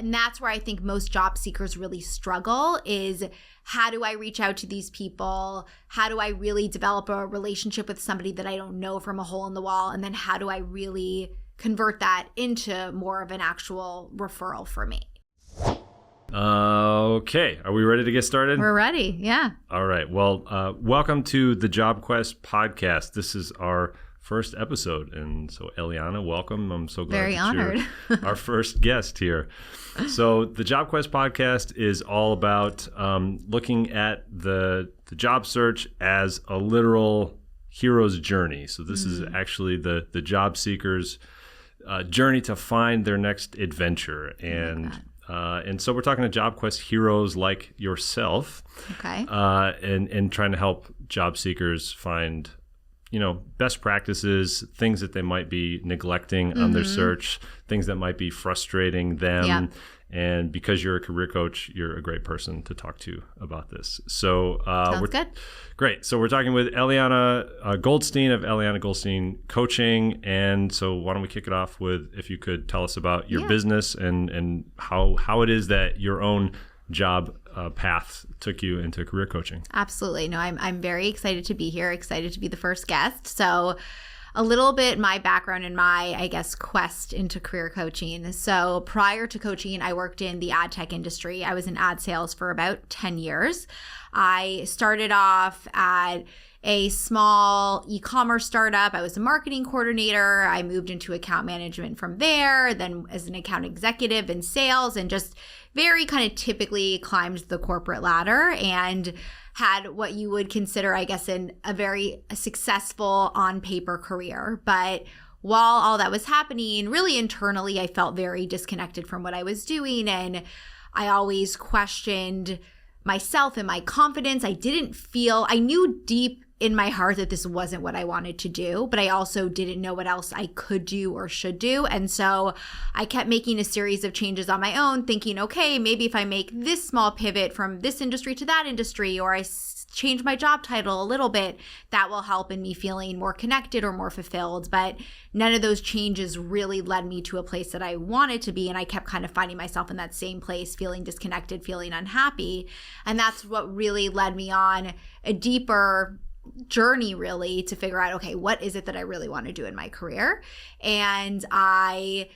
And that's where I think most job seekers really struggle is, how do I reach out to these people? How do I really develop a relationship with somebody that I don't know from a hole in the wall? And then how do I really convert that into more of an actual referral for me? Okay. Are we ready to get started? We're ready. Yeah. All right. Well, welcome to the JobQuest Podcast. This is our first episode. And so, Eliana, welcome. I'm so glad Very that honored. You're our first guest here. So the JobQuest Podcast is all about looking at the job search as a literal hero's journey. So this is actually the job seeker's journey to find their next adventure. And so we're talking to JobQuest heroes like yourself. Okay. And trying to help job seekers find, best practices, things that they might be neglecting on their search, things that might be frustrating them. Yep. And because you're a career coach, you're a great person to talk to about this. So Sounds good. Great. So we're talking with Eliana Goldstein of Eliana Goldstein Coaching. And so why don't we kick it off with, if you could tell us about your business and how it is that your own job path took you into career coaching. Absolutely. No, I'm very excited to be here, excited to be the first guest. So a little bit my background and my, quest into career coaching. So prior to coaching, I worked in the ad tech industry. I was in ad sales for about 10 years. I started off at a small e-commerce startup. I was a marketing coordinator. I moved into account management from there, then as an account executive in sales, and just very kind of typically climbed the corporate ladder and had what you would consider, a very successful on paper career. But while all that was happening, really internally, I felt very disconnected from what I was doing. And I always questioned myself and my confidence. I knew deep in my heart that this wasn't what I wanted to do, but I also didn't know what else I could do or should do. And so I kept making a series of changes on my own, thinking, okay, maybe if I make this small pivot from this industry to that industry, or I change my job title a little bit, that will help in me feeling more connected or more fulfilled. But none of those changes really led me to a place that I wanted to be. And I kept kind of finding myself in that same place, feeling disconnected, feeling unhappy. And that's what really led me on a deeper journey, really, to figure out, okay, what is it that I really want to do in my career? And I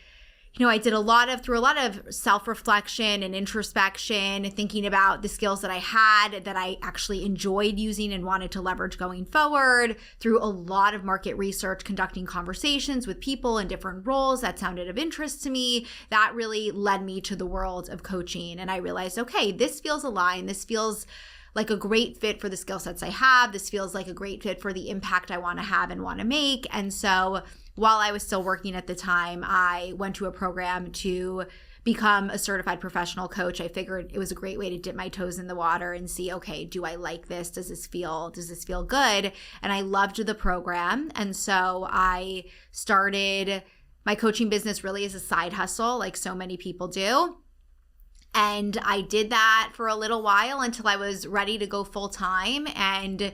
did through a lot of self-reflection and introspection, thinking about the skills that I had that I actually enjoyed using and wanted to leverage going forward, through a lot of market research, conducting conversations with people in different roles that sounded of interest to me. That really led me to the world of coaching. And I realized, okay, this feels aligned. This feels like a great fit for the skill sets I have. This feels like a great fit for the impact I want to have and want to make. And so while I was still working at the time, I went to a program to become a certified professional coach. I figured it was a great way to dip my toes in the water and see, okay, do I like this? Does this feel good? And I loved the program. And so I started my coaching business really as a side hustle, like so many people do. And I did that for a little while until I was ready to go full time, and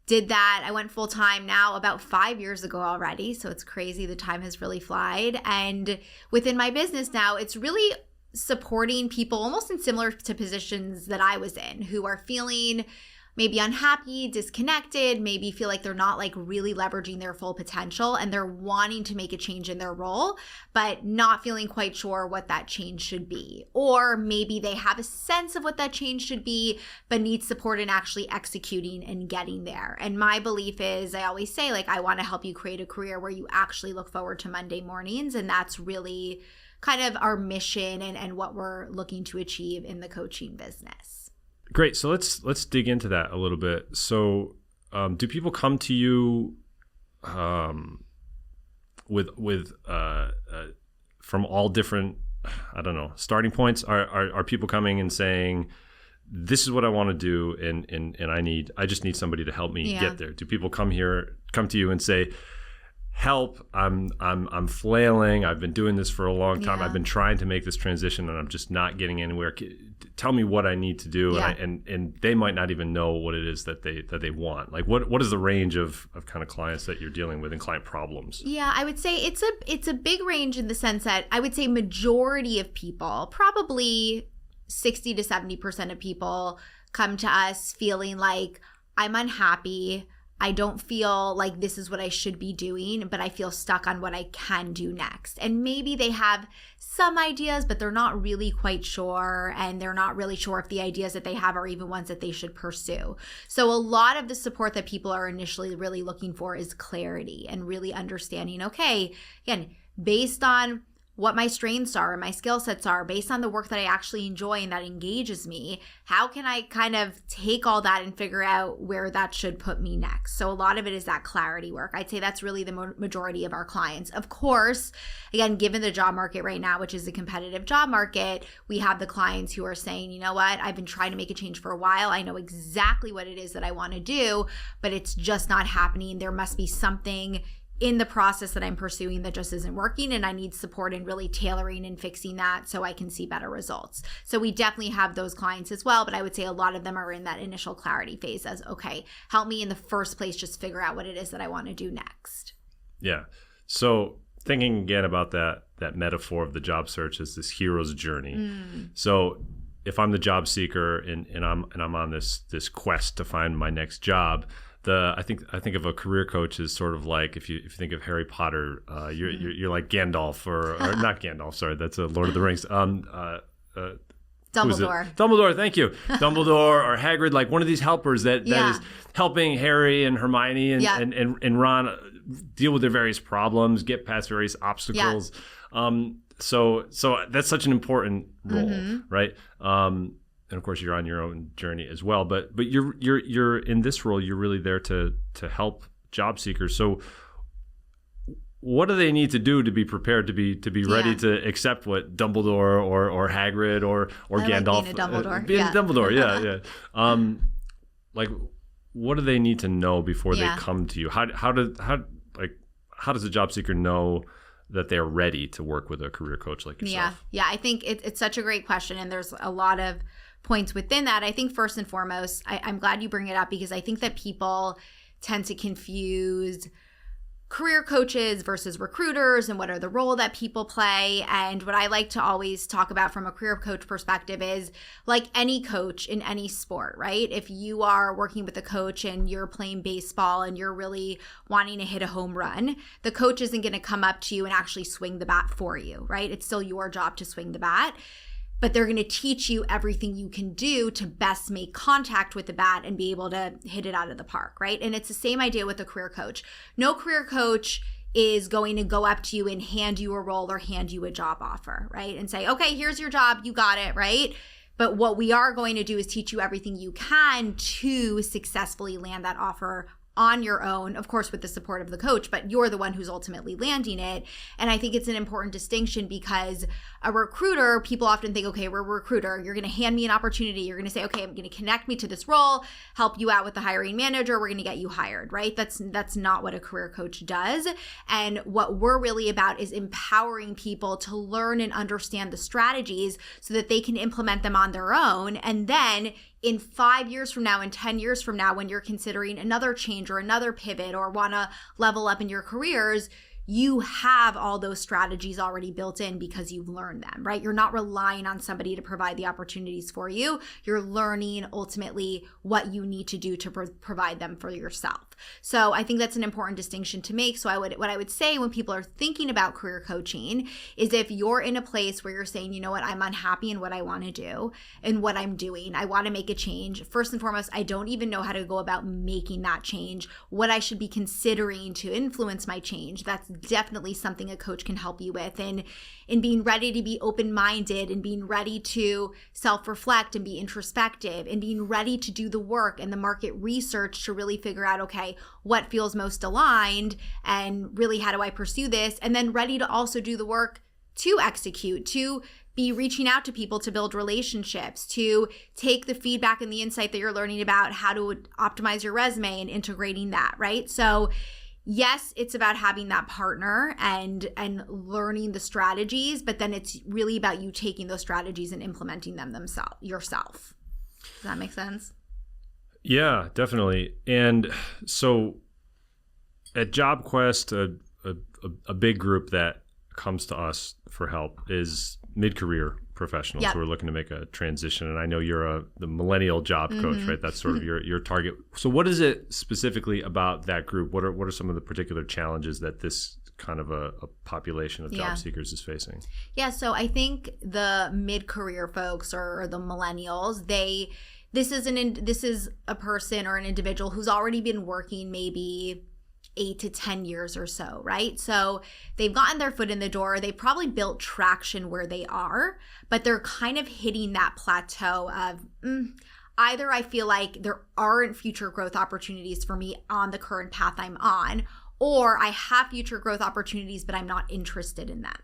did that. I went full time now about 5 years ago already. So it's crazy. The time has really flied. And within my business now, it's really supporting people almost in similar to positions that I was in, who are feeling maybe unhappy, disconnected, maybe feel like they're not like really leveraging their full potential, and they're wanting to make a change in their role, but not feeling quite sure what that change should be. Or maybe they have a sense of what that change should be, but need support in actually executing and getting there. And my belief is, I always say, like, I want to help you create a career where you actually look forward to Monday mornings. And that's really kind of our mission and what we're looking to achieve in the coaching business. Great. So let's dig into that a little bit. So do people come to you with from all different, starting points? Are people coming and saying, this is what I want to do, and I just need somebody to help me get there? Do people come to you and say, help, I'm flailing. I've been doing this for a long time. Yeah. I've been trying to make this transition and I'm just not getting anywhere. Tell me what I need to do. Yeah. And they might not even know what it is that they want. Like what is the range of kind of clients that you're dealing with and client problems? Yeah, I would say it's a big range in the sense that I would say majority of people, probably 60 to 70% of people, come to us feeling like I'm unhappy. I don't feel like this is what I should be doing, but I feel stuck on what I can do next. And maybe they have some ideas, but they're not really quite sure. And they're not really sure if the ideas that they have are even ones that they should pursue. So a lot of the support that people are initially really looking for is clarity and really understanding, okay, again, based on what my strengths are and my skill sets are, based on the work that I actually enjoy and that engages me, how can I kind of take all that and figure out where that should put me next? So a lot of it is that clarity work. I'd say that's really the majority of our clients. Of course, again, given the job market right now, which is a competitive job market, we have the clients who are saying, you know what, I've been trying to make a change for a while. I know exactly what it is that I want to do, but it's just not happening. There must be something in the process that I'm pursuing that just isn't working, and I need support in really tailoring and fixing that so I can see better results. So we definitely have those clients as well, but I would say a lot of them are in that initial clarity phase as, okay, help me in the first place just figure out what it is that I want to do next. Yeah. So thinking again about that metaphor of the job search as this hero's journey. So if I'm the job seeker and I'm on this quest to find my next job, I think of a career coach as sort of like if you think of Harry Potter, you're like Gandalf or not Gandalf. Sorry, that's a Lord of the Rings. Dumbledore. Dumbledore, thank you. Dumbledore or Hagrid, like one of these helpers that is helping Harry and Hermione and Ron deal with their various problems, get past various obstacles. Yeah. So that's such an important role, right? And of course, you're on your own journey as well. But you're in this role. You're really there to help job seekers. So, what do they need to do to be prepared to be ready to accept what Dumbledore or Hagrid or Gandalf? Like being a Dumbledore. Being Dumbledore, yeah. Like, what do they need to know before they come to you? How does a job seeker know that they're ready to work with a career coach like yourself? Yeah. I think it's such a great question, and there's a lot of points within that. I think first and foremost, I'm glad you bring it up because I think that people tend to confuse career coaches versus recruiters and what are the role that people play. And what I like to always talk about from a career coach perspective is like any coach in any sport, right? If you are working with a coach and you're playing baseball and you're really wanting to hit a home run, the coach isn't going to come up to you and actually swing the bat for you, right? It's still your job to swing the bat. But they're going to teach you everything you can do to best make contact with the bat and be able to hit it out of the park, right? And it's the same idea with a career coach. No career coach is going to go up to you and hand you a role or hand you a job offer, right? And say, okay, here's your job, you got it, right? But what we are going to do is teach you everything you can to successfully land that offer on your own, of course, with the support of the coach, but you're the one who's ultimately landing it. And I think it's an important distinction because a recruiter, people often think, okay, we're a recruiter. You're going to hand me an opportunity. You're going to say, okay, I'm going to connect me to this role, help you out with the hiring manager. We're going to get you hired, right? That's not what a career coach does. And what we're really about is empowering people to learn and understand the strategies so that they can implement them on their own. And then in 5 years from now, in 10 years from now, when you're considering another change or another pivot or want to level up in your careers, you have all those strategies already built in because you've learned them, right? You're not relying on somebody to provide the opportunities for you. You're learning ultimately what you need to do to provide them for yourself. So I think that's an important distinction to make. So what I would say when people are thinking about career coaching is if you're in a place where you're saying, you know what, I'm unhappy in what I want to do and what I'm doing, I want to make a change. First and foremost, I don't even know how to go about making that change, what I should be considering to influence my change. That's definitely something a coach can help you with. And in being ready to be open-minded and being ready to self-reflect and be introspective and being ready to do the work and the market research to really figure out, okay, what feels most aligned and really how do I pursue this? And then ready to also do the work to execute, to be reaching out to people to build relationships, to take the feedback and the insight that you're learning about how to optimize your resume and integrating that, right? So yes, it's about having that partner and learning the strategies, but then it's really about you taking those strategies and implementing them yourself. Does that make sense? Yeah, definitely. And so at JobQuest, a big group that comes to us for help is mid-career professionals who are looking to make a transition. And I know you're the millennial job coach, right? That's sort of your target. So what is it specifically about that group? What are some of the particular challenges that this kind of a population of job seekers is facing? Yeah, so I think the mid-career folks or the millennials, this is a person or an individual who's already been working maybe 8 to 10 years or so, right? So they've gotten their foot in the door. They probably built traction where they are, but they're kind of hitting that plateau of either I feel like there aren't future growth opportunities for me on the current path I'm on, or I have future growth opportunities, but I'm not interested in them.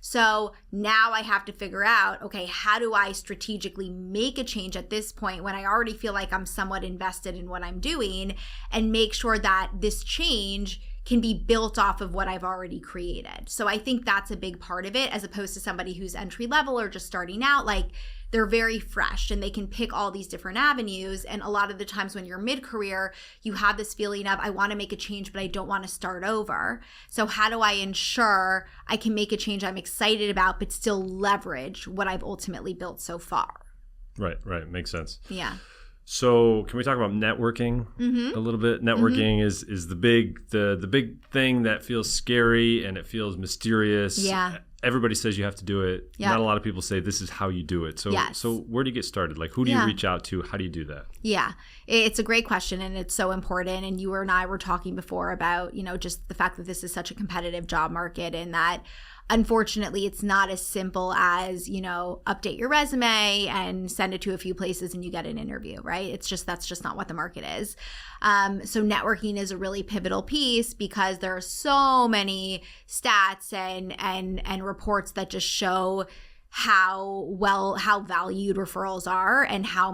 So now I have to figure out, okay, how do I strategically make a change at this point when I already feel like I'm somewhat invested in what I'm doing, and make sure that this change can be built off of what I've already created. So I think that's a big part of it, as opposed to somebody who's entry level or just starting out. Like, they're very fresh and they can pick all these different avenues. And a lot of the times when you're mid-career, you have this feeling of, I want to make a change, but I don't want to start over. So how do I ensure I can make a change I'm excited about, but still leverage what I've ultimately built so far? Right. Makes sense. Yeah. So can we talk about networking a little bit? Networking is the big thing that feels scary and it feels mysterious. Yeah. Everybody says you have to do it. Yep. Not a lot of people say this is how you do it. So where do you get started? Like, who do you reach out to? How do you do that? Yeah, it's a great question and it's so important. And you and I were talking before about, just the fact that this is such a competitive job market, and that unfortunately it's not as simple as, update your resume and send it to a few places and you get an interview, right? That's just not what the market is. So networking is a really pivotal piece, because there are so many stats and reports that just show how valued referrals are, and how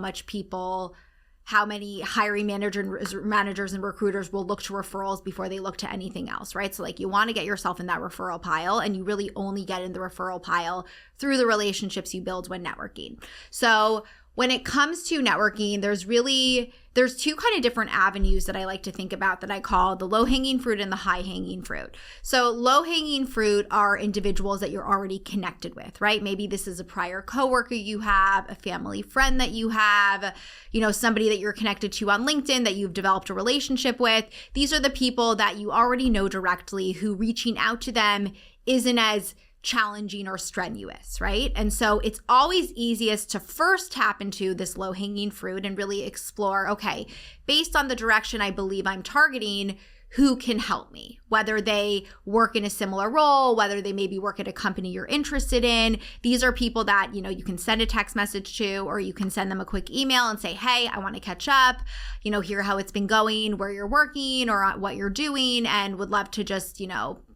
many hiring managers and recruiters will look to referrals before they look to anything else, right? So you want to get yourself in that referral pile, and you really only get in the referral pile through the relationships you build when networking. So when it comes to networking, there's two kind of different avenues that I like to think about that I call the low-hanging fruit and the high-hanging fruit. So low-hanging fruit are individuals that you're already connected with, right? Maybe this is a prior coworker you have, a family friend that you have, somebody that you're connected to on LinkedIn that you've developed a relationship with. These are the people that you already know directly, who reaching out to them isn't as challenging or strenuous, right? And so it's always easiest to first tap into this low-hanging fruit and really explore, okay, based on the direction I believe I'm targeting, who can help me? Whether they work in a similar role, whether they maybe work at a company you're interested in. These are people that, you can send a text message to, or you can send them a quick email and say, hey, I want to catch up, hear how it's been going, where you're working or what you're doing, and would love to just,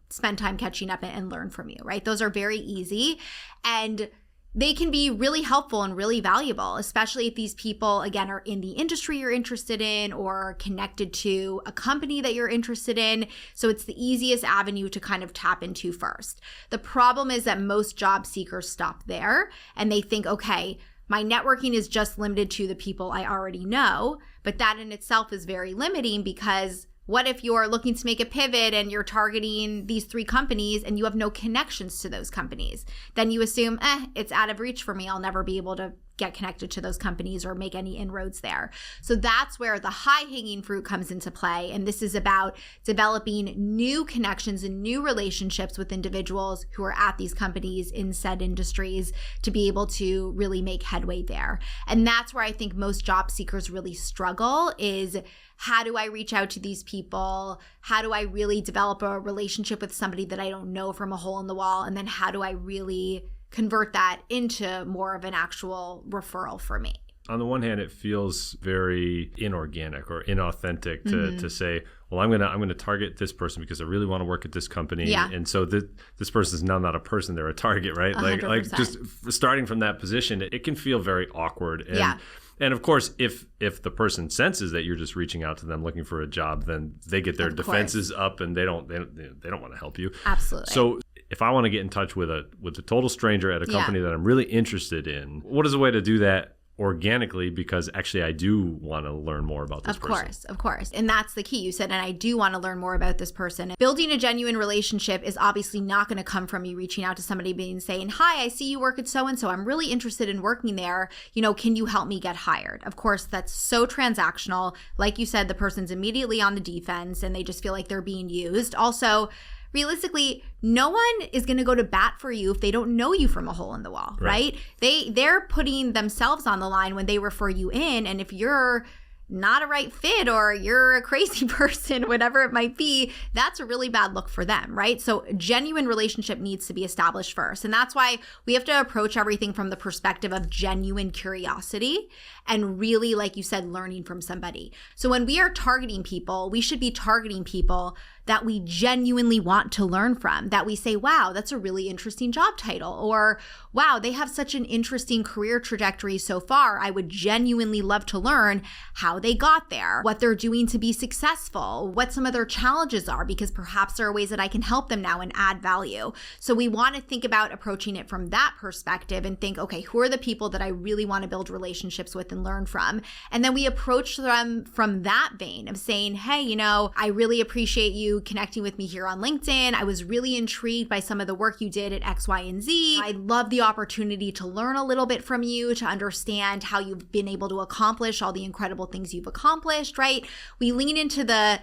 spend time catching up and learn from you, right? Those are very easy, and they can be really helpful and really valuable, especially if these people, again, are in the industry you're interested in or connected to a company that you're interested in. So it's the easiest avenue to kind of tap into first. The problem is that most job seekers stop there and they think, okay, my networking is just limited to the people I already know, but that in itself is very limiting, because what if you're looking to make a pivot and you're targeting these 3 companies and you have no connections to those companies? Then you assume, it's out of reach for me. I'll never be able to get connected to those companies or make any inroads there. So that's where the high-hanging fruit comes into play. And this is about developing new connections and new relationships with individuals who are at these companies in said industries to be able to really make headway there. And that's where I think most job seekers really struggle, is how do I reach out to these people? How do I really develop a relationship with somebody that I don't know from a hole in the wall? And then how do I really convert that into more of an actual referral for me? On the one hand, it feels very inorganic or inauthentic to say, well, I'm gonna target this person because I really want to work at this company. Yeah. And so this person is now not a person, they're a target, right? 100%. Like just starting from that position, it can feel very awkward. And, Yeah. And of course, if the person senses that you're just reaching out to them looking for a job, then they get their defenses up and they don't want to help you. Absolutely. So if I want to get in touch with a total stranger at a company that I'm really interested in, what is a way to do that organically, because actually I do want to learn more about this person. Of course. And that's the key. You said, and I do want to learn more about this person. Building a genuine relationship is obviously not going to come from you reaching out to somebody and saying, hi, I see you work at so-and-so. I'm really interested in working there. Can you help me get hired? Of course, that's so transactional. Like you said, the person's immediately on the defense and they just feel like they're being used. Also, realistically, no one is going to go to bat for you if they don't know you from a hole in the wall, right? They're putting themselves on the line when they refer you in. And if you're not a right fit or you're a crazy person, whatever it might be, that's a really bad look for them, right? So a genuine relationship needs to be established first. And that's why we have to approach everything from the perspective of genuine curiosity and really, like you said, learning from somebody. So when we are targeting people, we should be targeting people that we genuinely want to learn from, that we say, wow, that's a really interesting job title, or wow, they have such an interesting career trajectory so far. I would genuinely love to learn how they got there, what they're doing to be successful, what some of their challenges are, because perhaps there are ways that I can help them now and add value. So we want to think about approaching it from that perspective and think, okay, who are the people that I really want to build relationships with and learn from? And then we approach them from that vein of saying, hey, I really appreciate you connecting with me here on LinkedIn. I was really intrigued by some of the work you did at X, Y, and Z. I love the opportunity to learn a little bit from you, to understand how you've been able to accomplish all the incredible things you've accomplished, right? We lean into the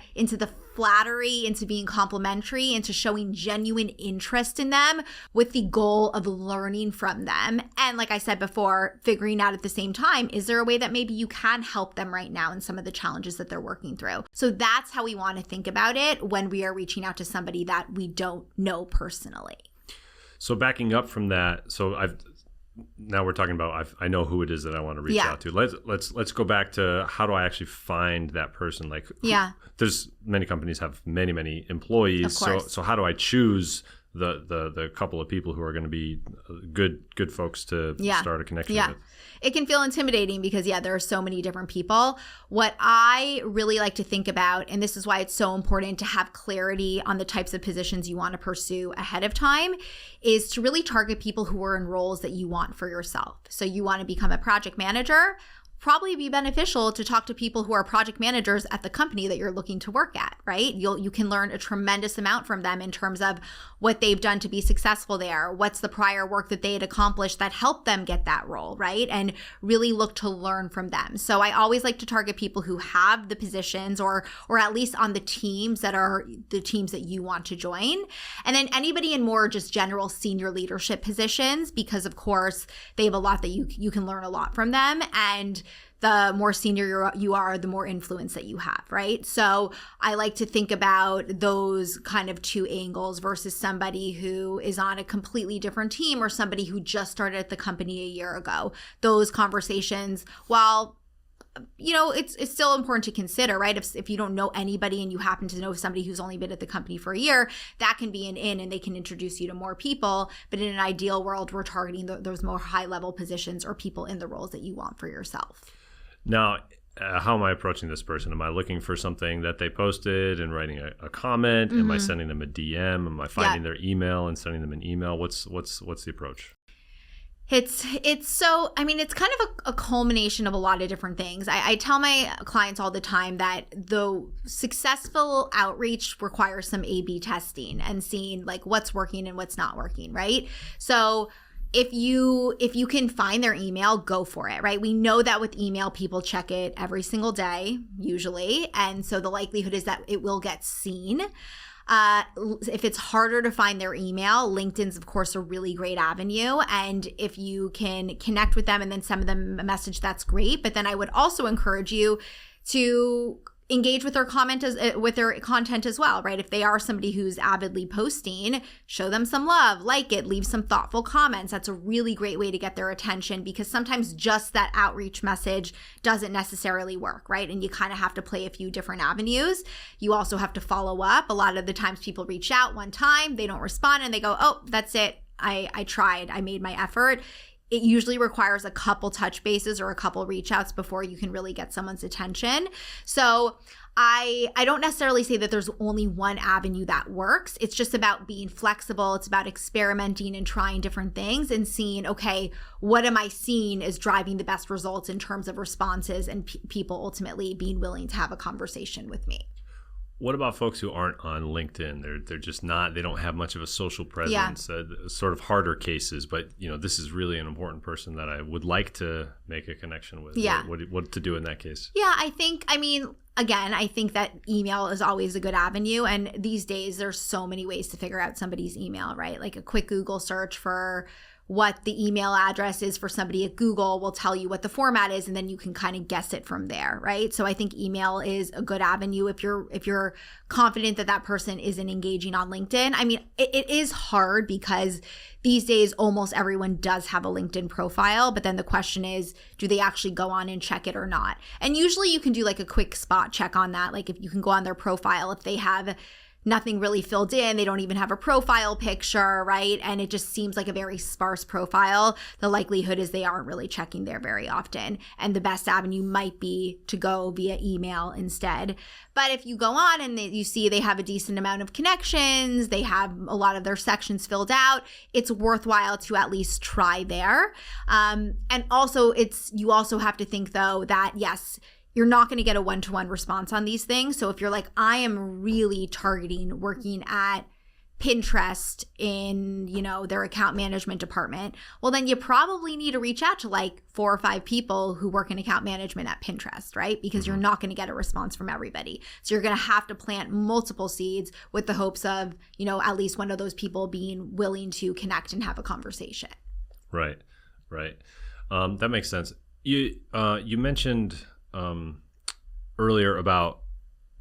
flattery, into being complimentary, into showing genuine interest in them with the goal of learning from them. And like I said before, figuring out at the same time, is there a way that maybe you can help them right now in some of the challenges that they're working through? So that's how we want to think about it when we are reaching out to somebody that we don't know personally. So backing up from that, now we're talking about I know who it is that I want to reach out to. Let's go back to how do I actually find that person? There's many companies have many employees. So how do I choose the couple of people who are going to be good folks to start a connection with? It can feel intimidating because, there are so many different people. What I really like to think about, and this is why it's so important to have clarity on the types of positions you want to pursue ahead of time, is to really target people who are in roles that you want for yourself. So you want to become a project manager, probably be beneficial to talk to people who are project managers at the company that you're looking to work at, right? You can learn a tremendous amount from them in terms of what they've done to be successful there, what's the prior work that they had accomplished that helped them get that role, right? And really look to learn from them. So I always like to target people who have the positions or at least on the teams that are the teams that you want to join. And then anybody in more just general senior leadership positions, because of course they have a lot that you can learn a lot from them. And the more senior you are, the more influence that you have, right? So I like to think about those kind of two angles versus somebody who is on a completely different team or somebody who just started at the company a year ago. Those conversations, while it's still important to consider, right? If you don't know anybody and you happen to know somebody who's only been at the company for a year, that can be an in and they can introduce you to more people. But in an ideal world, we're targeting those more high-level positions or people in the roles that you want for yourself. Now, how am I approaching this person? Am I looking for something that they posted and writing a comment? Am I sending them a DM? Am I finding their email and sending them an email? What's the approach? It's kind of a culmination of a lot of different things. I tell my clients all the time that the successful outreach requires some A/B testing and seeing like what's working and what's not working, right? So if you can find their email, go for it, right? We know that with email, people check it every single day, usually. And so the likelihood is that it will get seen. If it's harder to find their email, LinkedIn's, of course, a really great avenue. And if you can connect with them and then send them a message, that's great. But then I would also encourage you to engage with their with their content as well, right? If they are somebody who's avidly posting, show them some love, like it, leave some thoughtful comments. That's a really great way to get their attention, because sometimes just that outreach message doesn't necessarily work, right? And you kind of have to play a few different avenues. You also have to follow up. A lot of the times people reach out one time, they don't respond, and they go, oh, that's it. I tried. I made my effort. It usually requires a couple touch bases or a couple reach outs before you can really get someone's attention. So I don't necessarily say that there's only one avenue that works. It's just about being flexible. It's about experimenting and trying different things and seeing, okay, what am I seeing is driving the best results in terms of responses and people ultimately being willing to have a conversation with me. What about folks who aren't on LinkedIn? They're just not, they don't have much of a social presence, sort of harder cases, but this is really an important person that I would like to make a connection with. Yeah. What to do in that case? Yeah, I think that email is always a good avenue. And these days there's so many ways to figure out somebody's email, right? Like a quick Google search for what the email address is for somebody at Google will tell you what the format is, and then you can kind of guess it from there, right? So I think email is a good avenue if you're confident that that person isn't engaging on LinkedIn. I mean, it is hard because these days almost everyone does have a LinkedIn profile, but then the question is, do they actually go on and check it or not? And usually you can do like a quick spot check on that. Like if you can go on their profile, if they have nothing really filled in, they don't even have a profile picture, right? And it just seems like a very sparse profile. The likelihood is they aren't really checking there very often. And the best avenue might be to go via email instead. But if you go on and you see they have a decent amount of connections, they have a lot of their sections filled out, it's worthwhile to at least try there. And also you also have to think though that yes, you're not going to get a one-to-one response on these things. So if you're like, I am really targeting working at Pinterest in, their account management department, well, then you probably need to reach out to like 4 or 5 people who work in account management at Pinterest, right? Because you're not going to get a response from everybody. So you're going to have to plant multiple seeds with the hopes of, at least one of those people being willing to connect and have a conversation. Right. That makes sense. You mentioned earlier about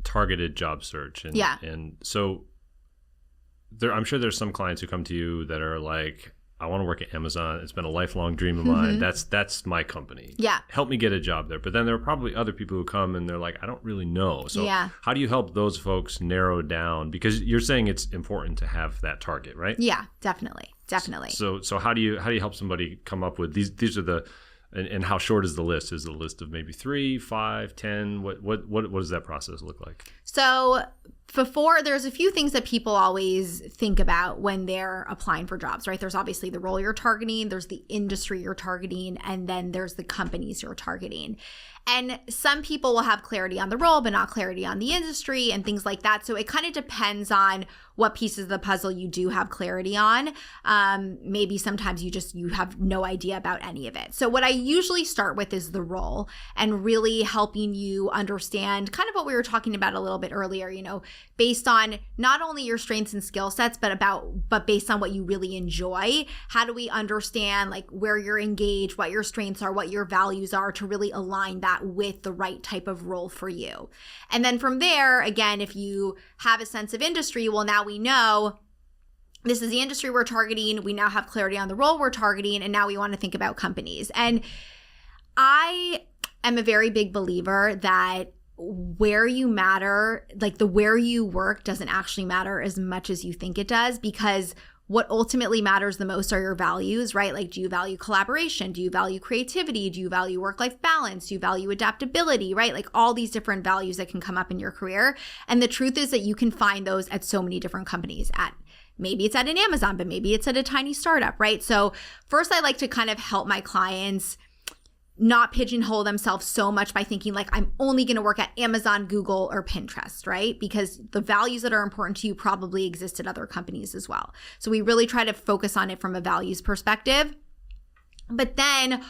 targeted job search. And so I'm sure there's some clients who come to you that are like, I want to work at Amazon. It's been a lifelong dream of mine. That's my company. Yeah. Help me get a job there. But then there are probably other people who come and they're like, I don't really know. So how do you help those folks narrow down? Because you're saying it's important to have that target, right? Yeah, definitely. So how do you help somebody come up with these are the And how short is the list? Is it a list of maybe 3, 5, 10? What does that process look like? So there's a few things that people always think about when they're applying for jobs, right? There's obviously the role you're targeting, there's the industry you're targeting, and then there's the companies you're targeting. And some people will have clarity on the role, but not clarity on the industry and things like that. So it kind of depends on what pieces of the puzzle you do have clarity on. Maybe sometimes you have no idea about any of it. So what I usually start with is the role and really helping you understand kind of what we were talking about a little bit earlier, based on not only your strengths and skill sets, but based on what you really enjoy. How do we understand like where you're engaged, what your strengths are, what your values are, to really align that with the right type of role for you? And then from there, again, if you have a sense of industry, well, now we know this is the industry we're targeting. We now have clarity on the role we're targeting, and now we want to think about companies. And I am a very big believer that where you matter, like where you work doesn't actually matter as much as you think it does, because what ultimately matters the most are your values, right? Like, do you value collaboration? Do you value creativity? Do you value work-life balance? Do you value adaptability, right? Like all these different values that can come up in your career. And the truth is that you can find those at so many different companies. Maybe it's at an Amazon, but maybe it's at a tiny startup, right? So first, I like to kind of help my clients not pigeonhole themselves so much by thinking like, I'm only going to work at Amazon, Google, or Pinterest, right? Because the values that are important to you probably exist at other companies as well. So we really try to focus on it from a values perspective. But then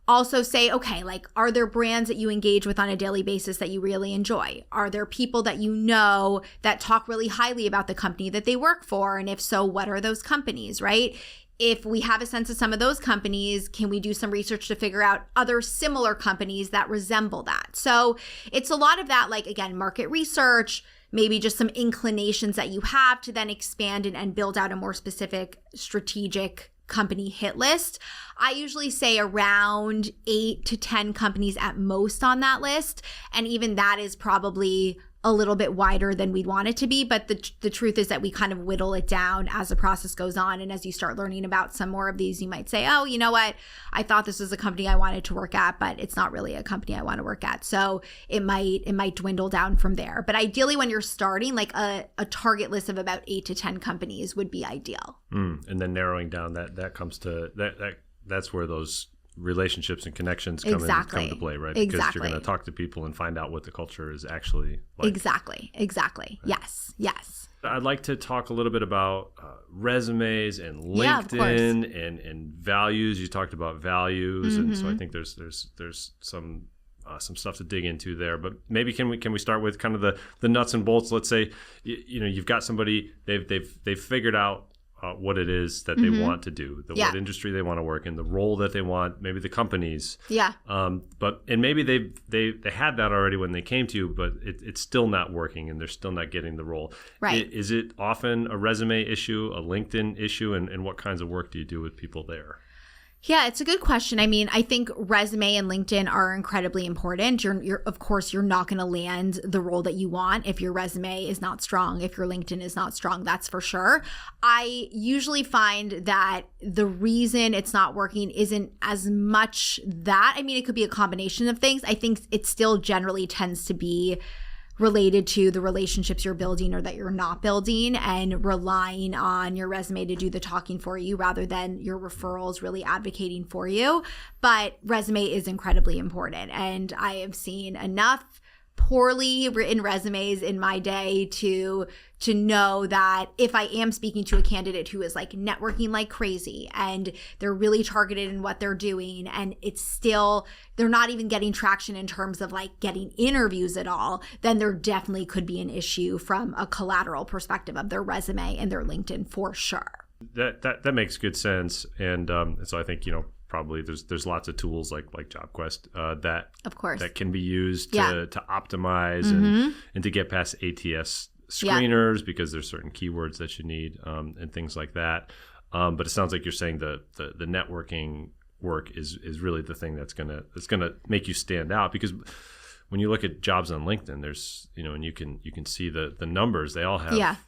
also say, okay, like, are there brands that you engage with on a daily basis that you really enjoy? Are there people that you know that talk really highly about the company that they work for? And if so, what are those companies, right? if we have a sense of some of those companies, can we do some research to figure out other similar companies that resemble that? So it's a lot of that, like, again, market research, maybe just some inclinations that you have to then expand and build out a more specific strategic company hit list. I usually say around 8 to 10 companies at most on that list. And even that is probably a little bit wider than we'd want it to be. But the truth is that we kind of whittle it down as the process goes on. And as you start learning about some more of these, you might say, oh, you know what? I thought this was a company I wanted to work at, but it's not really a company I want to work at. So it might dwindle down from there. But ideally, when you're starting, like a target list of about 8 to 10 companies would be ideal. And then narrowing down that comes to that's where those relationships and connections come into play, right? Because you're going to talk to people and find out what the culture is actually like. Exactly. Right. Yes. I'd like to talk a little bit about resumes and LinkedIn and values. You talked about values, and so I think there's some stuff to dig into there. But maybe can we start with kind of the nuts and bolts? Let's say you've got somebody, they've figured out what it is that they want to do, what industry they want to work in, the role that they want, maybe the companies. Yeah. And maybe they had that already when they came to you, but it's still not working and they're still not getting the role. Right. Is it often a resume issue, a LinkedIn issue, and what kinds of work do you do with people there? Yeah, it's a good question. I mean, I think resume and LinkedIn are incredibly important. You're of course, you're not going to land the role that you want if your resume is not strong, if your LinkedIn is not strong, that's for sure. I usually find that the reason it's not working isn't as much that. I mean, it could be a combination of things. I think it still generally tends to be related to the relationships you're building or that you're not building, and relying on your resume to do the talking for you rather than your referrals really advocating for you. But resume is incredibly important. And I have seen enough poorly written resumes in my day to know that if I am speaking to a candidate who is like networking like crazy and they're really targeted in what they're doing, and it's still, they're not even getting traction in terms of like getting interviews at all, then there definitely could be an issue from a collateral perspective of their resume and their LinkedIn for sure. That makes good sense. And so I think, probably there's lots of tools like JobQuest that of course that can be used to optimize and to get past ATS screeners because there's certain keywords that you need and things like that. But it sounds like you're saying the networking work is really the thing that's gonna make you stand out, because when you look at jobs on LinkedIn, there's and you can see the numbers. They all have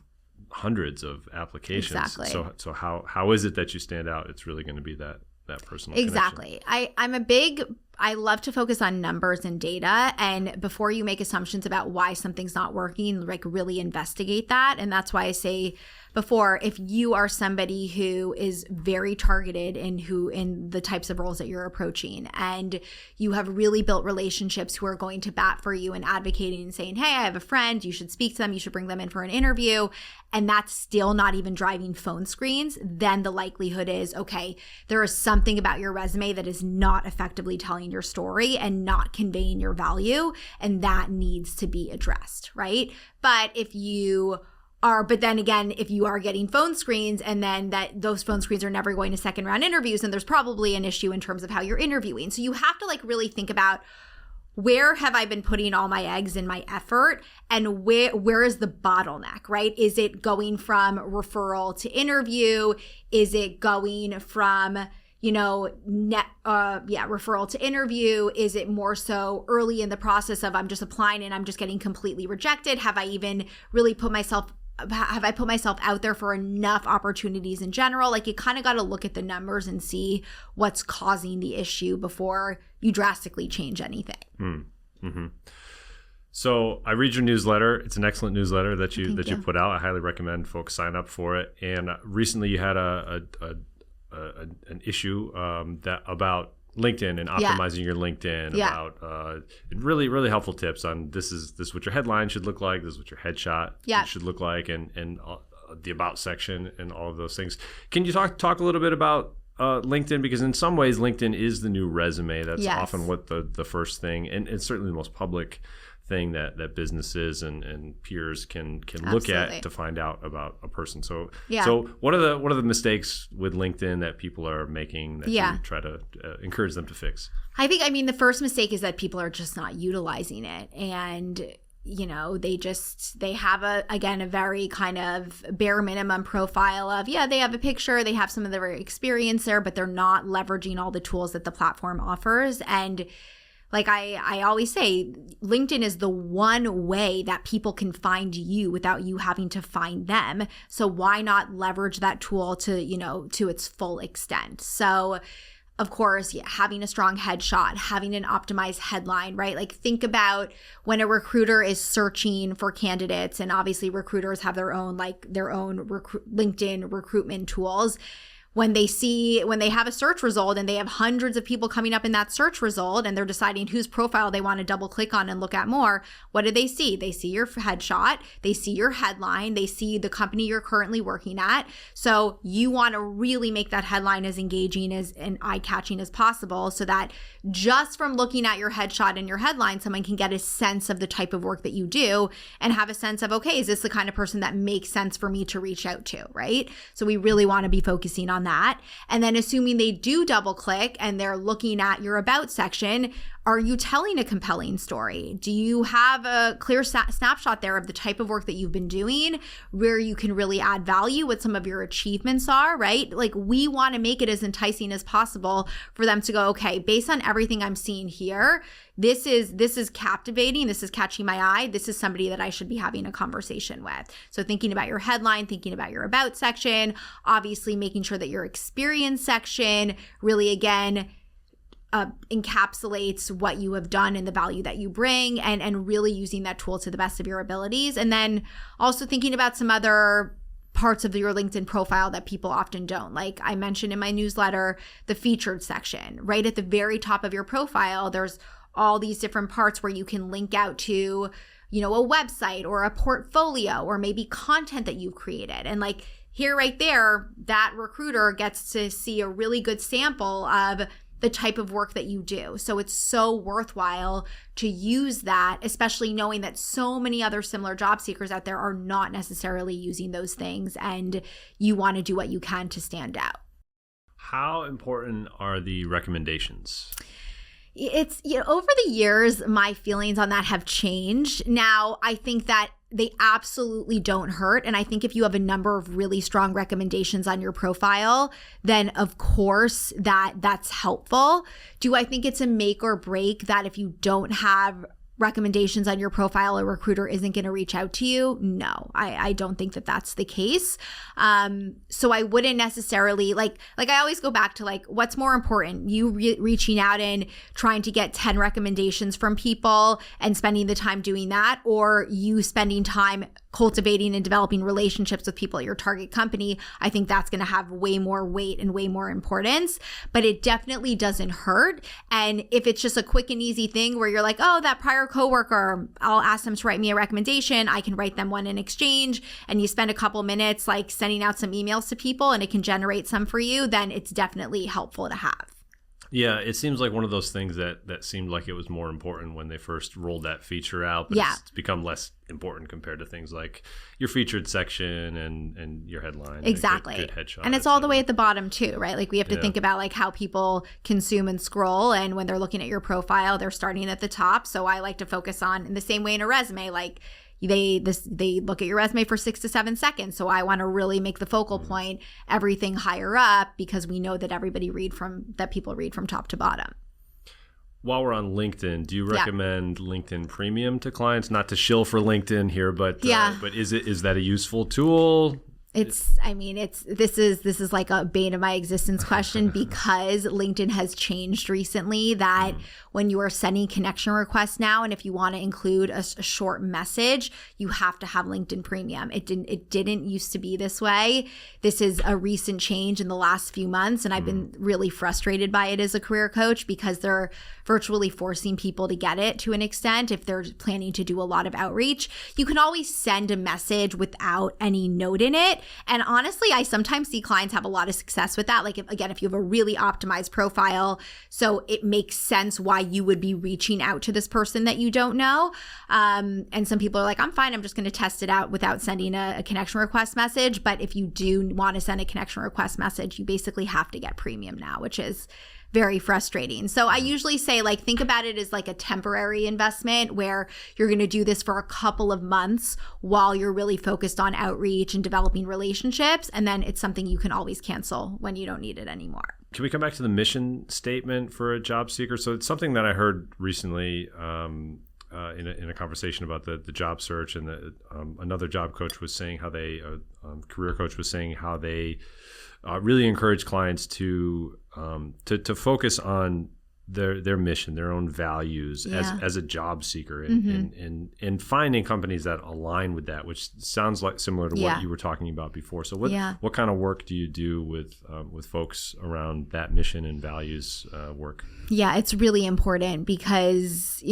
hundreds of applications. Exactly. So how is it that you stand out? It's really going to be that personal Exactly. connection. I love to focus on numbers and data. And before you make assumptions about why something's not working, like really investigate that. And that's why I say before, if you are somebody who is very targeted in the types of roles that you're approaching, and you have really built relationships who are going to bat for you and advocating and saying, hey, I have a friend, you should speak to them, you should bring them in for an interview, and that's still not even driving phone screens, then the likelihood is, okay, there is something about your resume that is not effectively telling your story and not conveying your value, and that needs to be addressed, right? But if you are getting phone screens, and then those phone screens are never going to second round interviews, and there's probably an issue in terms of how you're interviewing. So you have to like really think about, where have I been putting all my eggs in my effort, and where is the bottleneck, right? Is it going from referral to interview? Is it going from referral to interview? Is it more so early in the process of I'm just applying and I'm just getting completely rejected? Have I put myself out there for enough opportunities in general? Like, you kind of got to look at the numbers and see what's causing the issue before you drastically change anything. Mm-hmm. So I read your newsletter. It's an excellent newsletter that you put out. I highly recommend folks sign up for it. And recently you had an issue about LinkedIn and optimizing your LinkedIn, about really, really helpful tips on this is what your headline should look like, this is what your headshot should look like, and the about section and all of those things. Can you talk a little bit about LinkedIn? Because in some ways LinkedIn is the new resume. That's often what the first thing, and it's certainly the most public thing that businesses and peers can look at to find out about a person. So what are the mistakes with LinkedIn that people are making that you try to encourage them to fix? I think, the first mistake is that people are just not utilizing it. And they have a very kind of bare minimum profile of, they have a picture, they have some of their experience there, but they're not leveraging all the tools that the platform offers. And like I always say, LinkedIn is the one way that people can find you without you having to find them. So why not leverage that tool to its full extent? So of course, having a strong headshot, having an optimized headline, right? Like think about when a recruiter is searching for candidates, and obviously recruiters have their own LinkedIn recruitment tools. When they have a search result and they have hundreds of people coming up in that search result and they're deciding whose profile they want to double click on and look at more, what do they see? They see your headshot, they see your headline, they see the company you're currently working at. So you want to really make that headline as engaging and eye-catching as possible so that just from looking at your headshot and your headline, someone can get a sense of the type of work that you do and have a sense of, okay, is this the kind of person that makes sense for me to reach out to, right? So we really want to be focusing on that. And then assuming they do double click and they're looking at your about section, are you telling a compelling story? Do you have a clear snapshot there of the type of work that you've been doing, where you can really add value, what some of your achievements are, right? Like we want to make it as enticing as possible for them to go, okay, based on everything I'm seeing here, this is captivating, this is catching my eye, this is somebody that I should be having a conversation with. So thinking about your headline, thinking about your about section, obviously making sure that your experience section really, again, encapsulates what you have done and the value that you bring, and really using that tool to the best of your abilities. And then also thinking about some other parts of your LinkedIn profile that people often don't. Like I mentioned in my newsletter, the featured section, right at the very top of your profile, there's all these different parts where you can link out to, a website or a portfolio or maybe content that you've created. And like here, right there, that recruiter gets to see a really good sample of the type of work that you do. So it's so worthwhile to use that, especially knowing that so many other similar job seekers out there are not necessarily using those things, and you want to do what you can to stand out. How important are the recommendations? It's, over the years, my feelings on that have changed. Now, I think that they absolutely don't hurt. And I think if you have a number of really strong recommendations on your profile, then of course that's helpful. Do I think it's a make or break that if you don't have recommendations on your profile, a recruiter isn't going to reach out to you? No, I don't think that that's the case. So I wouldn't necessarily like I always go back to like, what's more important, you reaching out and trying to get 10 recommendations from people and spending the time doing that, or you spending time cultivating and developing relationships with people at your target company? I think that's going to have way more weight and way more importance, but it definitely doesn't hurt. And if it's just a quick and easy thing where you're like, oh, that prior coworker, I'll ask them to write me a recommendation, I can write them one in exchange, and you spend a couple minutes like sending out some emails to people and it can generate some for you, then it's definitely helpful to have. Yeah, it seems like one of those things that seemed like it was more important when they first rolled that feature out, but it's become less important compared to things like your featured section and your headline. Exactly. Good headshot. And it's all the way at the bottom too, right? Like we have to think about like how people consume and scroll, and when they're looking at your profile, they're starting at the top. So I like to focus on, in the same way in a resume, like they look at your resume for 6 to 7 seconds. So I want to really make the focal point everything higher up, because we know that people read from top to bottom. While we're on LinkedIn, do you recommend LinkedIn Premium to clients? Not to shill for LinkedIn here, but is that a useful tool? This is like a bane of my existence question, because LinkedIn has changed recently that when you are sending connection requests now, and if you want to include a short message, you have to have LinkedIn Premium. It didn't used to be this way. This is a recent change in the last few months, and I've been really frustrated by it as a career coach, because they're virtually forcing people to get it to an extent if they're planning to do a lot of outreach. You can always send a message without any note in it, it. And honestly, I sometimes see clients have a lot of success with that. Like if you have a really optimized profile, so it makes sense why you would be reaching out to this person that you don't know. And some people are like, I'm fine, I'm just going to test it out without sending a connection request message. But if you do want to send a connection request message, you basically have to get premium now, which is very frustrating. So I usually say, like, think about it as like a temporary investment where you're going to do this for a couple of months while you're really focused on outreach and developing relationships. And then it's something you can always cancel when you don't need it anymore. Can we come back to the mission statement for a job seeker? So it's something that I heard recently in a conversation about the job search, and another job coach was saying how they, career coach was saying how they really encourage clients to focus on their mission, their own values as a job seeker, and finding companies that align with that, which sounds like similar to what you were talking about before. So what kind of work do you do with folks around that mission and values work? Yeah, it's really important because,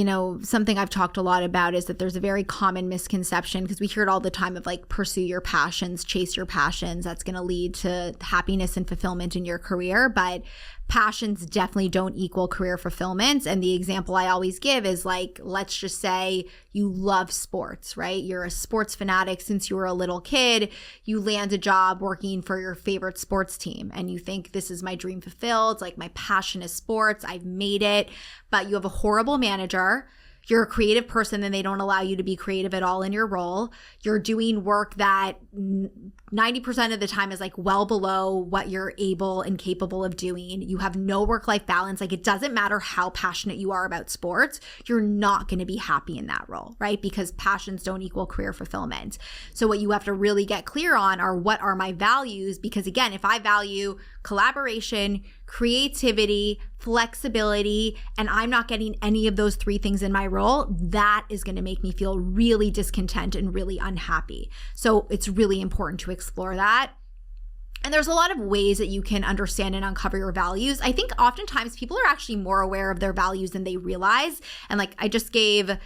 something I've talked a lot about is that there's a very common misconception, because we hear it all the time, of like, pursue your passions, chase your passions. That's going to lead to happiness and fulfillment in your career. But passions definitely don't equal career fulfillment. And the example I always give is, like, let's just say you love sports, right? You're a sports fanatic since you were a little kid. You land a job working for your favorite sports team and you think, this is my dream fulfilled. Like, my passion is sports. I've made it. But you have a horrible manager. You're a creative person and they don't allow you to be creative at all in your role. You're doing work that 90% of the time is like well below what you're able and capable of doing. You have no work-life balance. Like, it doesn't matter how passionate you are about sports, you're not going to be happy in that role, right? Because passions don't equal career fulfillment. So what you have to really get clear on are, what are my values? Because again, if I value collaboration, creativity, flexibility, and I'm not getting any of those three things in my role, that is going to make me feel really discontent and really unhappy. So it's really important to explore that. And there's a lot of ways that you can understand and uncover your values. I think oftentimes people are actually more aware of their values than they realize. And like, I just did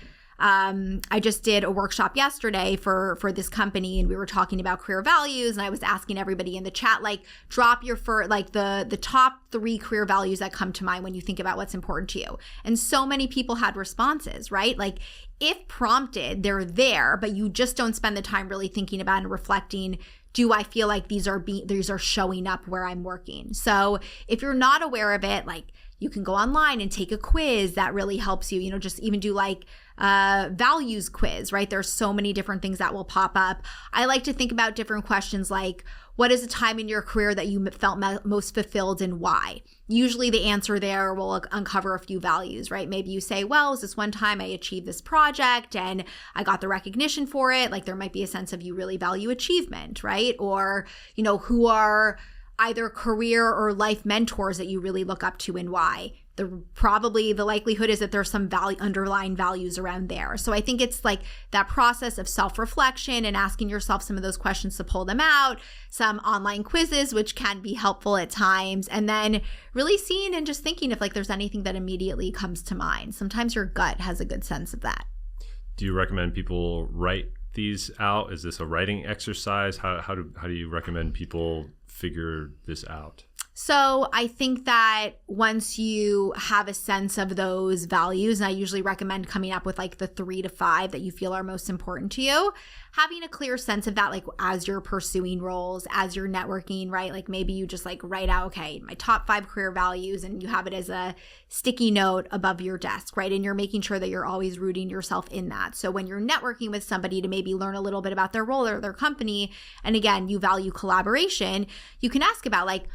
a workshop yesterday for this company, and we were talking about career values, and I was asking everybody in the chat, like, drop your the top 3 career values that come to mind when you think about what's important to you. And so many people had responses, right? Like, if prompted, they're there, but you just don't spend the time really thinking about and reflecting, do I feel like these are showing up where I'm working? So if you're not aware of it, like, you can go online and take a quiz that really helps you, just even do like values quiz, right? There's so many different things that will pop up. I like to think about different questions like, what is a time in your career that you felt most fulfilled and why? Usually the answer there will uncover a few values, right? Maybe you say, well, it was this one time I achieved this project and I got the recognition for it. Like, there might be a sense of you really value achievement, right? Or, who are either career or life mentors that you really look up to and why. Probably the likelihood is that there's some underlying values around there. So I think it's like that process of self-reflection and asking yourself some of those questions to pull them out, some online quizzes, which can be helpful at times, and then really seeing and just thinking if like there's anything that immediately comes to mind. Sometimes your gut has a good sense of that. Do you recommend people write these out? Is this a writing exercise? How do you recommend people figure this out? So I think that once you have a sense of those values, and I usually recommend coming up with like the 3 to 5 that you feel are most important to you, having a clear sense of that, like as you're pursuing roles, as you're networking, right? Like maybe you just like write out, okay, my top 5 career values, and you have it as a sticky note above your desk, right? And you're making sure that you're always rooting yourself in that. So when you're networking with somebody to maybe learn a little bit about their role or their company, and again, you value collaboration, you can ask about like,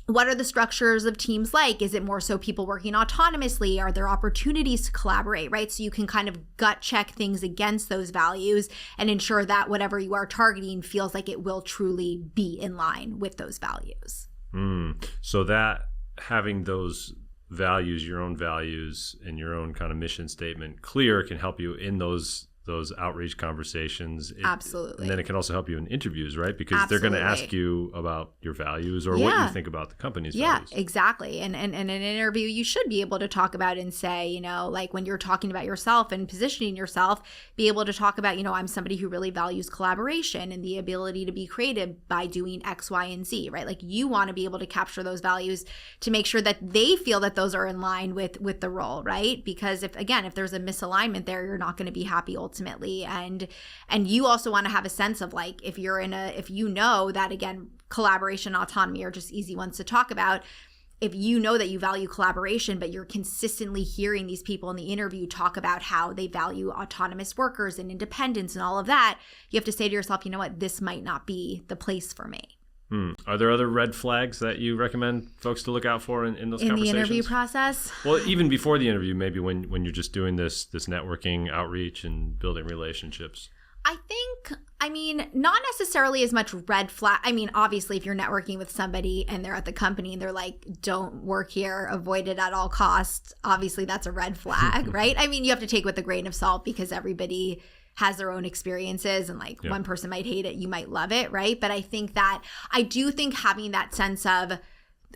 what are the structures of teams like? Is it more so people working autonomously? Are there opportunities to collaborate, right? So you can kind of gut check things against those values and ensure that whatever you are targeting feels like it will truly be in line with those values. So that having those values, your own values and your own kind of mission statement clear can help you in those those outreach conversations. Absolutely. And then it can also help you in interviews, right? Because they're going to ask you about your values or what you think about the company's values. Yeah, exactly. And in an interview, you should be able to talk about and say, you know, like when you're talking about yourself and positioning yourself, be able to talk about, you know, I'm somebody who really values collaboration and the ability to be creative by doing X, Y, and Z, right? Like you want to be able to capture those values to make sure that they feel that those are in line with the role, right? Because if there's a misalignment there, you're not going to be happy ultimately. And you also want to have a sense of like, if you know that, again, collaboration, autonomy are just easy ones to talk about. If you know that you value collaboration, but you're consistently hearing these people in the interview talk about how they value autonomous workers and independence and all of that, you have to say to yourself, you know what, this might not be the place for me. Are there other red flags that you recommend folks to look out for in those conversations? In the interview process? Well, even before the interview, maybe when you're just doing this networking outreach and building relationships. I mean, not necessarily as much red flag. I mean, obviously, if you're networking with somebody and they're at the company and they're like, don't work here, avoid it at all costs, obviously that's a red flag, right? I mean, you have to take with a grain of salt because everybody has their own experiences and like one person might hate it, you might love it, right? But I do think having that sense of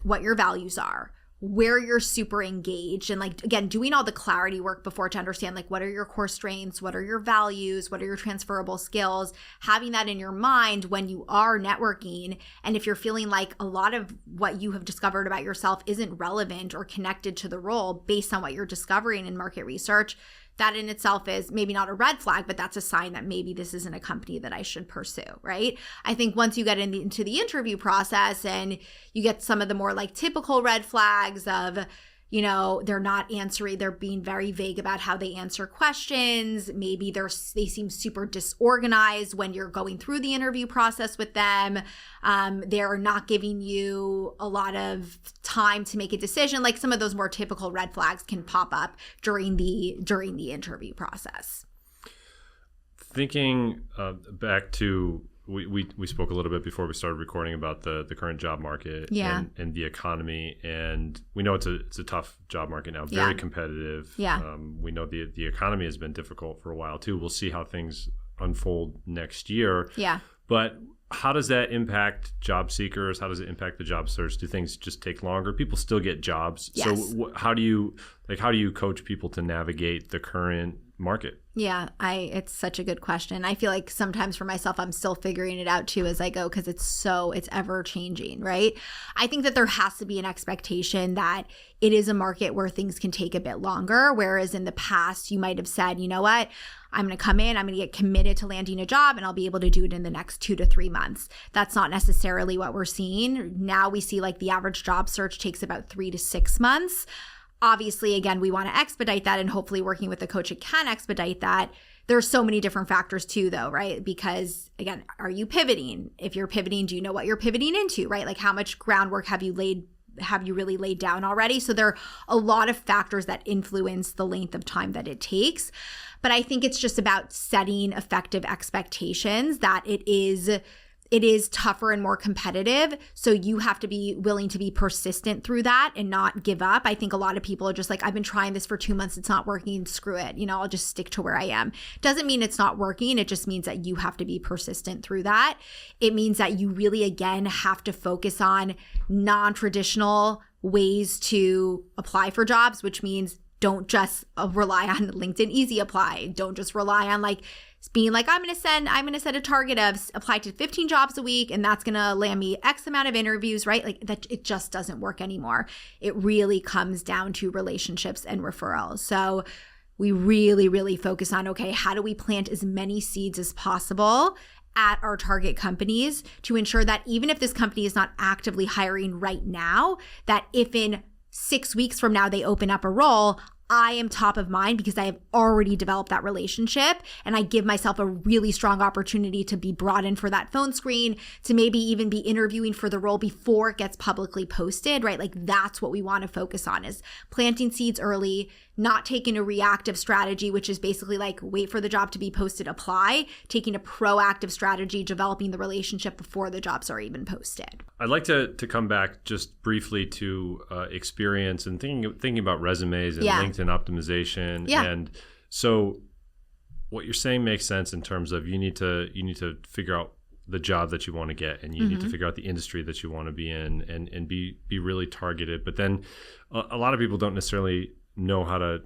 what your values are, where you're super engaged, and like, again, doing all the clarity work before to understand like what are your core strengths, what are your values, what are your transferable skills, having that in your mind when you are networking. And if you're feeling like a lot of what you have discovered about yourself isn't relevant or connected to the role based on what you're discovering in market research, that in itself is maybe not a red flag, but that's a sign that maybe this isn't a company that I should pursue, right? I think once you get into the interview process and you get some of the more like typical red flags of, you know, they're being very vague about how they answer questions. Maybe they seem super disorganized when you're going through the interview process with them. They're not giving you a lot of time to make a decision. Like some of those more typical red flags can pop up during the interview process. Thinking back to we spoke a little bit before we started recording about the current job market and the economy, and we know it's a tough job market now, very competitive. We know the economy has been difficult for a while too. We'll see how things unfold next year. But how does that impact job seekers? How does it impact the job search? Do things just take longer? People still get jobs. So how do you coach people to navigate the current market? It's such a good question. I feel like sometimes for myself, I'm still figuring it out too as I go because it's ever changing, right? I think that there has to be an expectation that it is a market where things can take a bit longer, whereas in the past you might have said, you know what, I'm going to come in, I'm going to get committed to landing a job and I'll be able to do it in the next 2 to 3 months. That's not necessarily what we're seeing. Now we see like the average job search takes about 3 to 6 months. Obviously, again, we want to expedite that, and hopefully working with a coach, it can expedite that. There's so many different factors too, though, right? Because again, are you pivoting? If you're pivoting, do you know what you're pivoting into, right? Like how much groundwork have you really laid down already? So there are a lot of factors that influence the length of time that it takes. But I think it's just about setting effective expectations that it is tougher and more competitive. So you have to be willing to be persistent through that and not give up. I think a lot of people are just like, I've been trying this for 2 months. It's not working. Screw it. You know, I'll just stick to where I am. Doesn't mean it's not working. It just means that you have to be persistent through that. It means that you really, again, have to focus on non-traditional ways to apply for jobs, which means don't just rely on LinkedIn Easy Apply. Don't just rely on like being like, I'm going to set a target of apply to 15 jobs a week and that's going to land me X amount of interviews, right? Like that, it just doesn't work anymore. It really comes down to relationships and referrals. So we really, really focus on, okay, how do we plant as many seeds as possible at our target companies to ensure that even if this company is not actively hiring right now, that if in 6 weeks from now they open up a role, I am top of mind because I have already developed that relationship and I give myself a really strong opportunity to be brought in for that phone screen, to maybe even be interviewing for the role before it gets publicly posted, right? Like that's what we want to focus on, is planting seeds early, not taking a reactive strategy, which is basically like wait for the job to be posted, apply, taking a proactive strategy, developing the relationship before the jobs are even posted. I'd like to come back just briefly to experience and thinking about resumes and LinkedIn optimization. And so what you're saying makes sense in terms of you need to figure out the job that you want to get, and you need to figure out the industry that you want to be in, and be really targeted. But then a lot of people don't necessarily know how to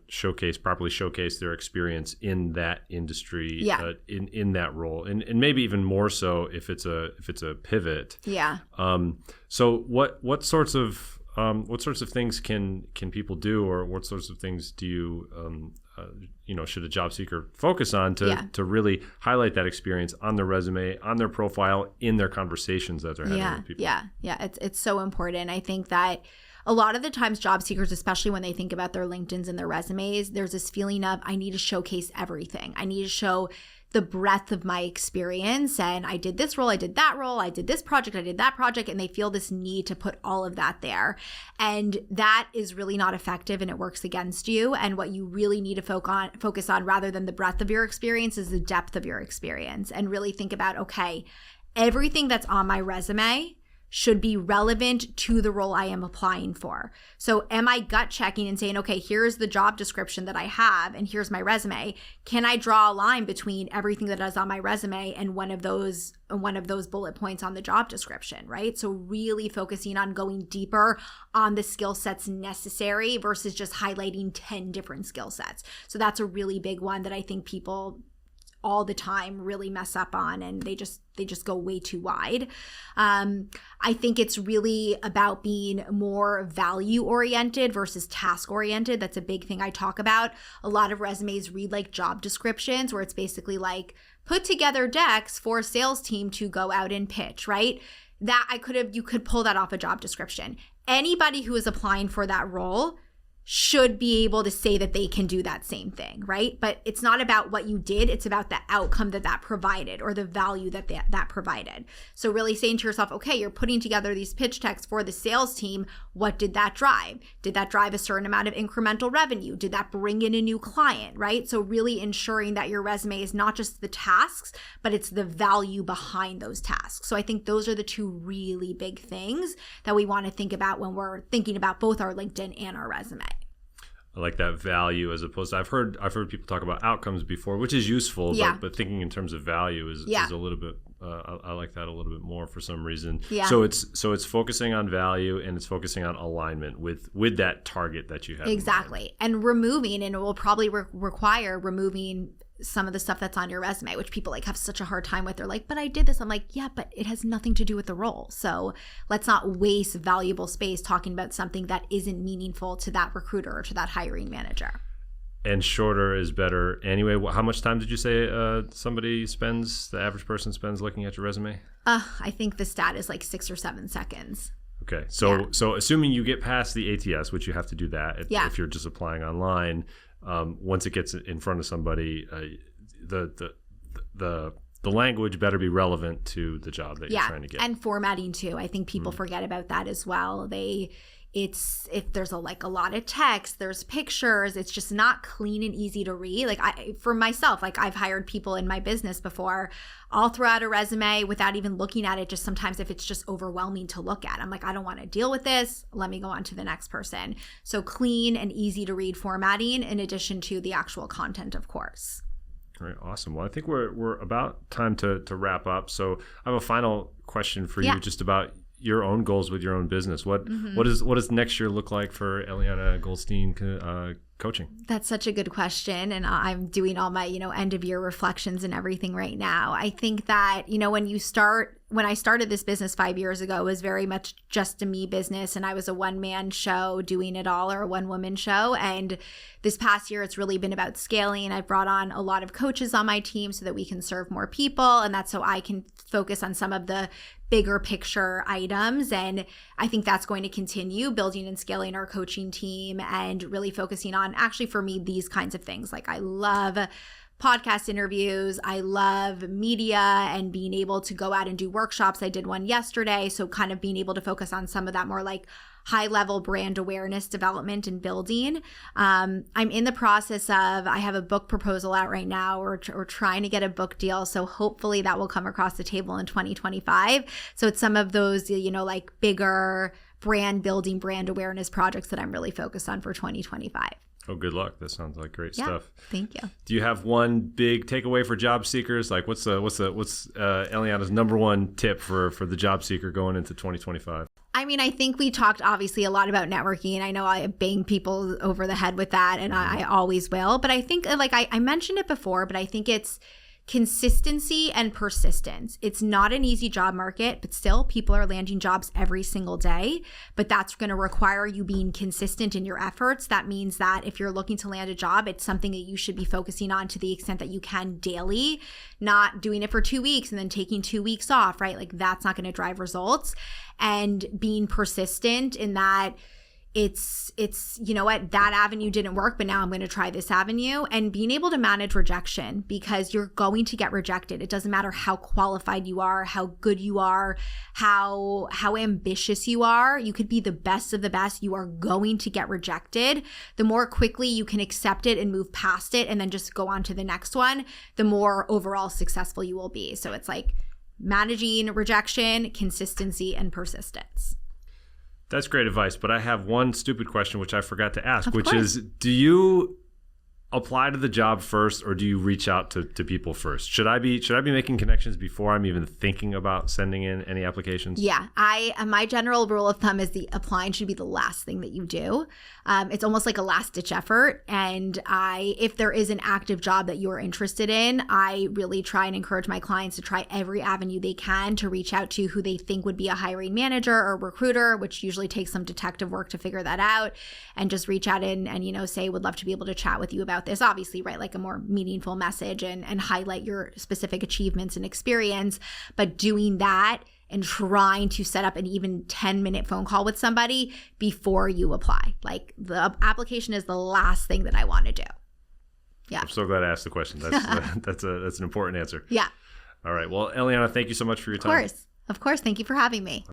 properly showcase their experience in that industry, in that role, and maybe even more so if it's a pivot. Yeah. So what sorts of things can people do, or what sorts of things do you should a job seeker focus on to really highlight that experience on their resume, on their profile, in their conversations that they're having with people? Yeah. It's so important. I think that a lot of the times job seekers, especially when they think about their LinkedIns and their resumes, there's this feeling of, I need to showcase everything. I need to show the breadth of my experience. And I did this role, I did that role, I did this project, I did that project. And they feel this need to put all of that there. And that is really not effective, and it works against you. And what you really need to focus on rather than the breadth of your experience is the depth of your experience, and really think about, okay, everything that's on my resume should be relevant to the role I am applying for. So am I gut checking and saying, okay, here's the job description that I have and here's my resume. Can I draw a line between everything that is on my resume and one of those bullet points on the job description, right? So really focusing on going deeper on the skill sets necessary versus just highlighting 10 different skill sets. So that's a really big one that I think people all the time really mess up on, and they just go way too wide. I think it's really about being more value oriented versus task oriented. That's a big thing I talk about. A lot of resumes read like job descriptions, where it's basically like, put together decks for a sales team to go out and pitch, right? You could pull that off a job description. Anybody who is applying for that role should be able to say that they can do that same thing, right? But it's not about what you did, it's about the outcome that provided, or the value that provided. So really saying to yourself, okay, you're putting together these pitch decks for the sales team. What did that drive? Did that drive a certain amount of incremental revenue? Did that bring in a new client, right? So really ensuring that your resume is not just the tasks, but it's the value behind those tasks. So I think those are the two really big things that we want to think about when we're thinking about both our LinkedIn and our resume. I like that value, as opposed to I've heard people talk about outcomes before, which is useful, but thinking in terms of value is a little bit. I like that a little bit more for some reason. Yeah. So it's focusing on value, and it's focusing on alignment with that target that you have. Exactly, and removing, and it will probably require removing some of the stuff that's on your resume, which people like have such a hard time with. They're like, but I did this. I'm like, yeah, but it has nothing to do with the role. So let's not waste valuable space talking about something that isn't meaningful to that recruiter or to that hiring manager. And shorter is better anyway. How much time did you say the average person spends looking at your resume? I think the stat is like 6 or 7 seconds. Okay. So assuming you get past the ATS, which you have to do that if you're just applying online, once it gets in front of somebody, the language better be relevant to the job that you're trying to get. And formatting too. I think people forget about that as well. If there's a lot of text, there's pictures, it's just not clean and easy to read. For myself, I've hired people in my business before. I'll throw out a resume without even looking at it, just sometimes if it's just overwhelming to look at. I'm like, I don't want to deal with this. Let me go on to the next person. So clean and easy to read formatting, in addition to the actual content, of course. All right, awesome. Well, I think we're about time to wrap up. So I have a final question for you, just about your own goals with your own business. What does next year look like for Eliana Goldstein Coaching? That's such a good question, and I'm doing all my end of year reflections and everything right now. I think that when I started this business 5 years ago, it was very much just a me business, and I was a one-man show doing it all, or a one-woman show. And this past year, it's really been about scaling. I've brought on a lot of coaches on my team so that we can serve more people, and that's so I can focus on some of the bigger picture items. And I think that's going to continue, building and scaling our coaching team and really focusing on, actually for me, these kinds of things. I love podcast interviews. I love media and being able to go out and do workshops. I did one yesterday. So kind of being able to focus on some of that more high level brand awareness development and building. I'm in the process of, I have a book proposal out right now. We're trying to get a book deal. So hopefully that will come across the table in 2025. So it's some of those, bigger brand building, brand awareness projects that I'm really focused on for 2025. Oh, good luck. That sounds like great stuff. Thank you. Do you have one big takeaway for job seekers? Like what's Eliana's number one tip for the job seeker going into 2025? I mean, I think we talked obviously a lot about networking. I know I bang people over the head with that, and I always will. But I think, like I mentioned it before, but I think it's consistency and persistence. It's not an easy job market, but still people are landing jobs every single day. But that's going to require you being consistent in your efforts. That means that if you're looking to land a job, it's something that you should be focusing on to the extent that you can daily, not doing it for 2 weeks and then taking 2 weeks off, right? Like that's not going to drive results. And being persistent in that it's you know what, that avenue didn't work, but now I'm going to try this avenue, and being able to manage rejection, because you're going to get rejected. It doesn't matter how qualified you are, how good you are, how ambitious you are. You could be the best of the best. You are going to get rejected. The more quickly you can accept it and move past it and then just go on to the next one, the more overall successful you will be. So it's like managing rejection, consistency, and persistence. That's great advice, but I have one stupid question which I forgot to ask, which is, do you apply to the job first or do you reach out to people first? Should I be making connections before I'm even thinking about sending in any applications? Yeah, my general rule of thumb is the applying should be the last thing that you do. It's almost like a last ditch effort. And if there is an active job that you're interested in, I really try and encourage my clients to try every avenue they can to reach out to who they think would be a hiring manager or recruiter, which usually takes some detective work to figure that out, and just reach out and say, would love to be able to chat with you about this. Obviously, right, like a more meaningful message and highlight your specific achievements and experience. But doing that and trying to set up an even 10-minute phone call with somebody before you apply. Like the application is the last thing that I want to do. Yeah. I'm so glad I asked the question. That's an important answer. Yeah. All right. Well, Eliana, thank you so much for your time. Of course. Thank you for having me.